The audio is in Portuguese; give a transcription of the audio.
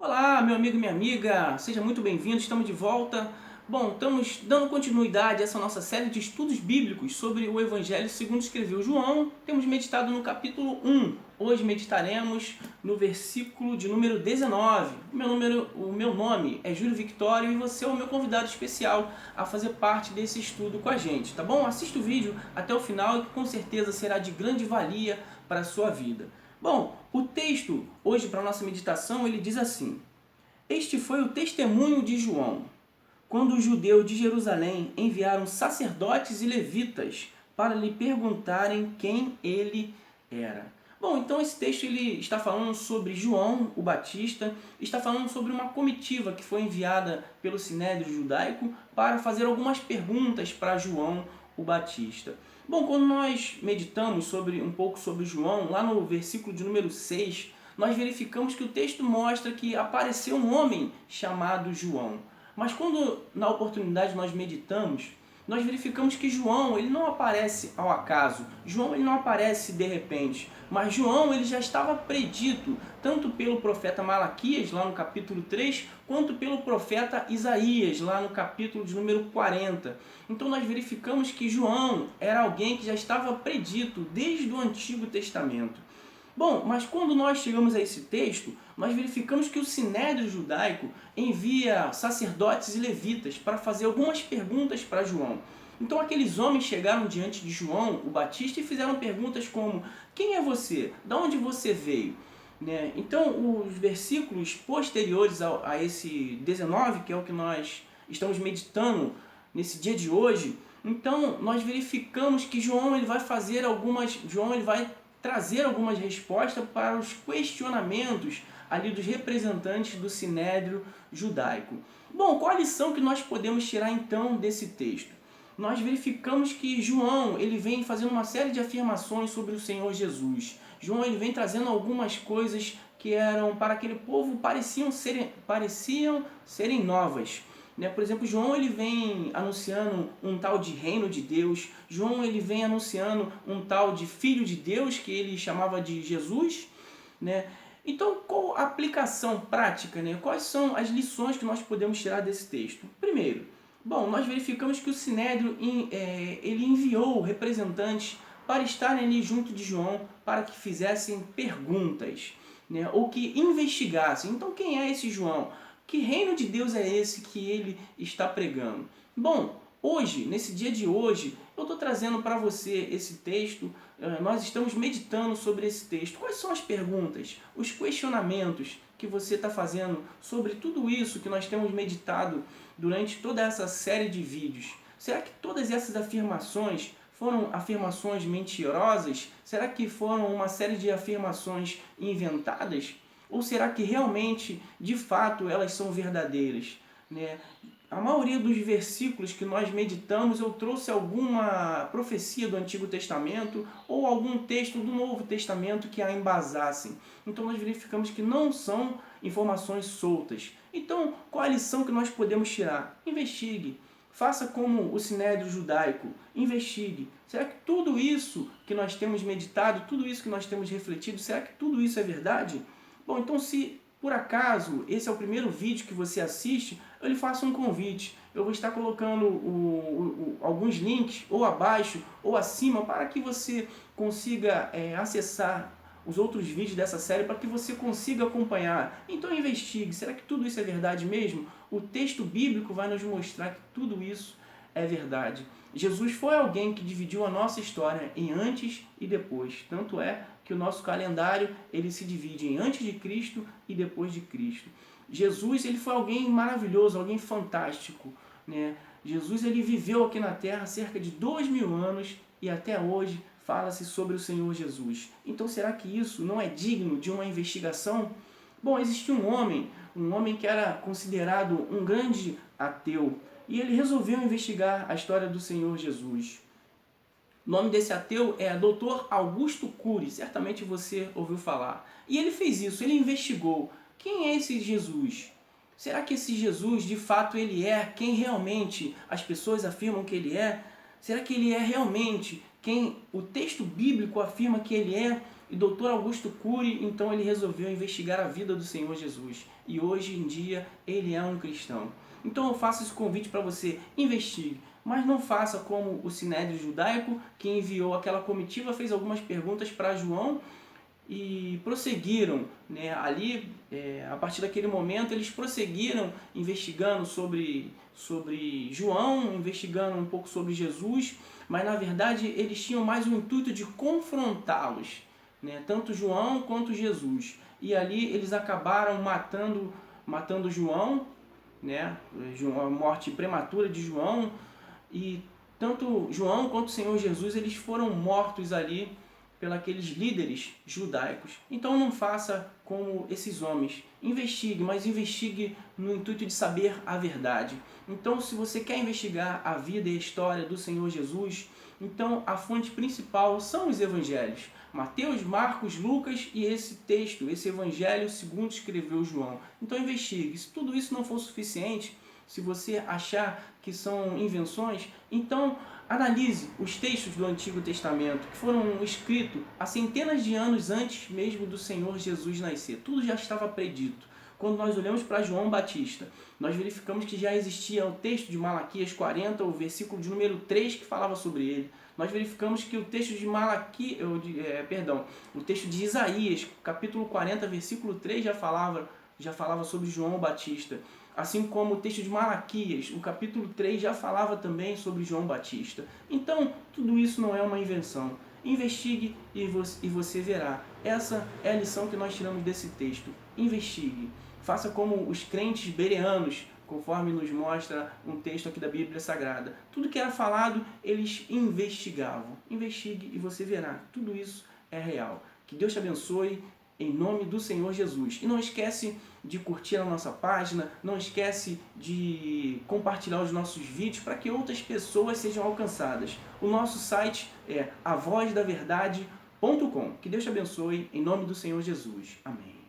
Olá, meu amigo e minha amiga, seja muito bem-vindo, estamos de volta. Bom, estamos dando continuidade a essa nossa série de estudos bíblicos sobre o Evangelho segundo escreveu João. Temos meditado no capítulo 1. Hoje meditaremos no versículo de número 19. O meu nome é Júlio Victório e você é o meu convidado especial a fazer parte desse estudo com a gente, tá bom? Assista o vídeo até o final e com certeza será de grande valia para a sua vida. Bom, o texto hoje para a nossa meditação ele diz assim: Este foi o testemunho de João, quando os judeus de Jerusalém enviaram sacerdotes e levitas para lhe perguntarem quem ele era. Bom, então esse texto ele está falando sobre João o Batista, está falando sobre uma comitiva que foi enviada pelo Sinédrio Judaico para fazer algumas perguntas para João o Batista. Bom, quando nós meditamos um pouco sobre João, lá no versículo de número 6, nós verificamos que o texto mostra que apareceu um homem chamado João. Mas quando na oportunidade nós meditamos, nós verificamos que João ele não aparece ao acaso, João ele não aparece de repente, mas João ele já estava predito tanto pelo profeta Malaquias, lá no capítulo 3, quanto pelo profeta Isaías, lá no capítulo de número 40. Então nós verificamos que João era alguém que já estava predito desde o Antigo Testamento. Bom, mas quando nós chegamos a esse texto, nós verificamos que o Sinédrio Judaico envia sacerdotes e levitas para fazer algumas perguntas para João. Então aqueles homens chegaram diante de João, o Batista, e fizeram perguntas como: quem é você? De onde você veio? Então os versículos posteriores a esse 19, que é o que nós estamos meditando nesse dia de hoje, então nós verificamos que João ele vai trazer algumas respostas para os questionamentos ali dos representantes do Sinédrio Judaico. Bom, qual a lição que nós podemos tirar então desse texto? Nós verificamos que João ele vem fazendo uma série de afirmações sobre o Senhor Jesus. João ele vem trazendo algumas coisas que eram para aquele povo pareciam serem novas. Por exemplo, João ele vem anunciando um tal de reino de Deus. João ele vem anunciando um tal de filho de Deus que ele chamava de Jesus. Então, qual a aplicação prática? Quais são as lições que nós podemos tirar desse texto? Primeiro, nós verificamos que o Sinédrio ele enviou representantes para estarem ali junto de João para que fizessem perguntas, ou que investigassem. Então, quem é esse João? Que reino de Deus é esse que ele está pregando? Bom, hoje, nesse dia de hoje, eu estou trazendo para você esse texto, nós estamos meditando sobre esse texto. Quais são as perguntas, os questionamentos que você está fazendo sobre tudo isso que nós temos meditado durante toda essa série de vídeos? Será que todas essas afirmações foram afirmações mentirosas? Será que foram uma série de afirmações inventadas? Ou será que realmente, de fato, elas são verdadeiras? A maioria dos versículos que nós meditamos, eu trouxe alguma profecia do Antigo Testamento ou algum texto do Novo Testamento que a embasassem. Então nós verificamos que não são informações soltas. Então, qual a lição que nós podemos tirar? Investigue. Faça como o Sinédrio Judaico. Investigue. Será que tudo isso que nós temos meditado, tudo isso que nós temos refletido, será que tudo isso é verdade? Bom, então se por acaso esse é o primeiro vídeo que você assiste, eu lhe faço um convite. Eu vou estar colocando alguns links ou abaixo ou acima para que você consiga acessar os outros vídeos dessa série, para que você consiga acompanhar. Então investigue, será que tudo isso é verdade mesmo? O texto bíblico vai nos mostrar que tudo isso é verdade. Jesus foi alguém que dividiu a nossa história em antes e depois. Tanto é que o nosso calendário ele se divide em antes de Cristo e depois de Cristo. Jesus ele foi alguém maravilhoso, alguém fantástico. Jesus ele viveu aqui na Terra cerca de 2000 anos e até hoje fala-se sobre o Senhor Jesus. Então será que isso não é digno de uma investigação? Bom, existia um homem que era considerado um grande ateu, e ele resolveu investigar a história do Senhor Jesus. O nome desse ateu é Dr. Augusto Cury, certamente você ouviu falar. E ele fez isso, ele investigou. Quem é esse Jesus? Será que esse Jesus, de fato, ele é quem realmente as pessoas afirmam que ele é? Será que ele é realmente quem o texto bíblico afirma que ele é? E Dr. Augusto Cury, então ele resolveu investigar a vida do Senhor Jesus. E hoje em dia ele é um cristão. Então eu faço esse convite para você, investigue. Mas não faça como o Sinédrio Judaico, que enviou aquela comitiva, fez algumas perguntas para João e prosseguiram, né? Ali, a partir daquele momento, eles prosseguiram investigando sobre João, investigando um pouco sobre Jesus, mas na verdade eles tinham mais o intuito de confrontá-los, né? Tanto João quanto Jesus. E ali eles acabaram matando João, né? A morte prematura de João, e tanto João quanto o Senhor Jesus eles foram mortos ali pelos aqueles líderes judaicos. Então não faça como esses homens. Investigue, mas investigue no intuito de saber a verdade. Então, se você quer investigar a vida e a história do Senhor Jesus, então a fonte principal são os evangelhos. Mateus, Marcos, Lucas e esse texto, esse evangelho segundo escreveu João. Então investigue. Se tudo isso não for suficiente, se você achar que são invenções, então analise os textos do Antigo Testamento que foram escritos há centenas de anos antes mesmo do Senhor Jesus nascer. Tudo já estava predito. Quando nós olhamos para João Batista, nós verificamos que já existia o texto de Malaquias 40, o versículo de número 3 que falava sobre ele. Nós verificamos que o texto de o texto de Isaías, capítulo 40, versículo 3 já falava sobre João Batista. Assim como o texto de Malaquias, o capítulo 3 já falava também sobre João Batista. Então, tudo isso não é uma invenção. Investigue e você verá. Essa é a lição que nós tiramos desse texto. Investigue. Faça como os crentes bereanos, conforme nos mostra um texto aqui da Bíblia Sagrada. Tudo que era falado, eles investigavam. Investigue e você verá. Tudo isso é real. Que Deus te abençoe. Em nome do Senhor Jesus. E não esquece de curtir a nossa página, não esquece de compartilhar os nossos vídeos para que outras pessoas sejam alcançadas. O nosso site é avozdaverdade.com. Que Deus te abençoe, em nome do Senhor Jesus. Amém.